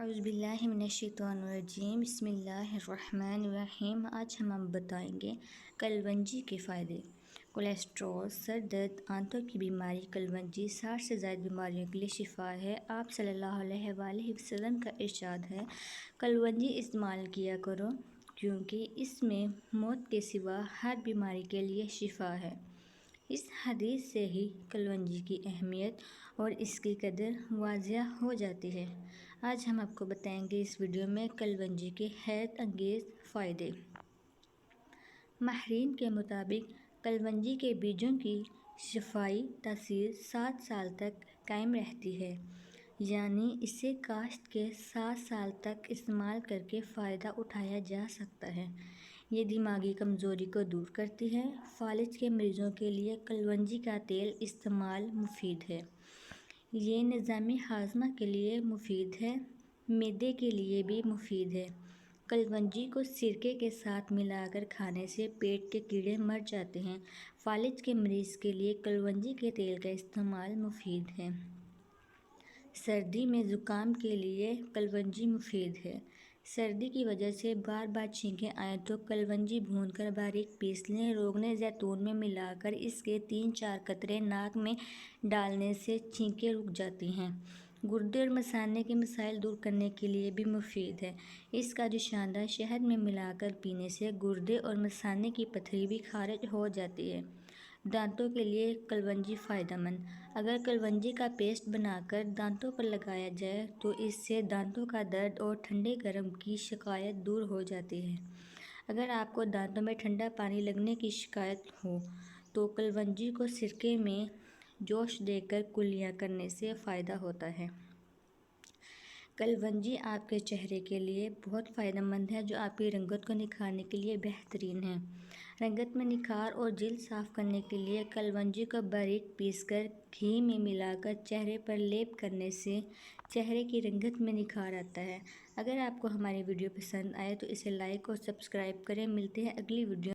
اعوذ باللہ من الشیطان الرجیم، بسم اللہ الرحمن الرحیم۔ آج ہم بتائیں گے کلونجی کے فائدے۔ کولیسٹرول، سر درد، آنتوں کی بیماری۔ کلونجی 60 سے زائد بیماریوں کے لیے شفا ہے۔ آپ صلی اللہ علیہ وآلہ وسلم کا ارشاد ہے، کلونجی استعمال کیا کرو کیونکہ اس میں موت کے سوا ہر بیماری کے لیے شفا ہے۔ اس حدیث سے ہی کلونجی کی اہمیت اور اس کی قدر واضح ہو جاتی ہے۔ آج ہم آپ کو بتائیں گے اس ویڈیو میں کلونجی کے حیرت انگیز فائدے۔ ماہرین کے مطابق کلونجی کے بیجوں کی شفائی تاثیر 7 سال تک قائم رہتی ہے، یعنی اسے کاشت کے 7 سال تک استعمال کرکے فائدہ اٹھایا جا سکتا ہے۔ یہ دماغی کمزوری کو دور کرتی ہے۔ فالج کے مریضوں کے لیے کلونجی کا تیل استعمال مفید ہے۔ یہ نظام ہاضمہ کے لیے مفید ہے، معدے کے لیے بھی مفید ہے۔ کلونجی کو سرکے کے ساتھ ملا کر کھانے سے پیٹ کے کیڑے مر جاتے ہیں۔ فالج کے مریض کے لیے کلونجی کے تیل کا استعمال مفید ہے۔ سردی میں زکام کے لیے کلونجی مفید ہے۔ سردی کی وجہ سے بار بار چھینکیں آئیں تو کلونجی بھون کر باریک پیس لیں۔ روغن زیتون میں ملا کر اس کے 3-4 قطرے ناک میں ڈالنے سے چھینکیں رک جاتی ہیں۔ گردے اور مثانے کے مسائل دور کرنے کے لیے بھی مفید ہے۔ اس کا جوس شاندار شہد میں ملا کر پینے سے گردے اور مثانے کی پتھری بھی خارج ہو جاتی ہے۔ دانتوں کے لیے کلونجی فائدہ مند۔ اگر کلونجی کا پیسٹ بنا کر دانتوں پر لگایا جائے تو اس سے دانتوں کا درد اور ٹھنڈے گرم کی شکایت دور ہو جاتی ہے۔ اگر آپ کو دانتوں میں ٹھنڈا پانی لگنے کی شکایت ہو تو کلونجی کو سرکے میں جوش دے کر کلیاں کرنے سے فائدہ ہوتا ہے۔ کلونجی آپ کے چہرے کے لیے بہت فائدہ مند ہے، جو آپ کی رنگت کو نکھارنے کے لیے بہترین ہے۔ رنگت میں نکھار اور جلد صاف کرنے کے لیے کلونجی کو باریک پیس کر گھی میں ملا کر چہرے پر لیپ کرنے سے چہرے کی رنگت میں نکھار آتا ہے۔ اگر آپ کو ہماری ویڈیو پسند آئے تو اسے لائک اور سبسکرائب کریں۔ ملتے ہیں اگلی ویڈیو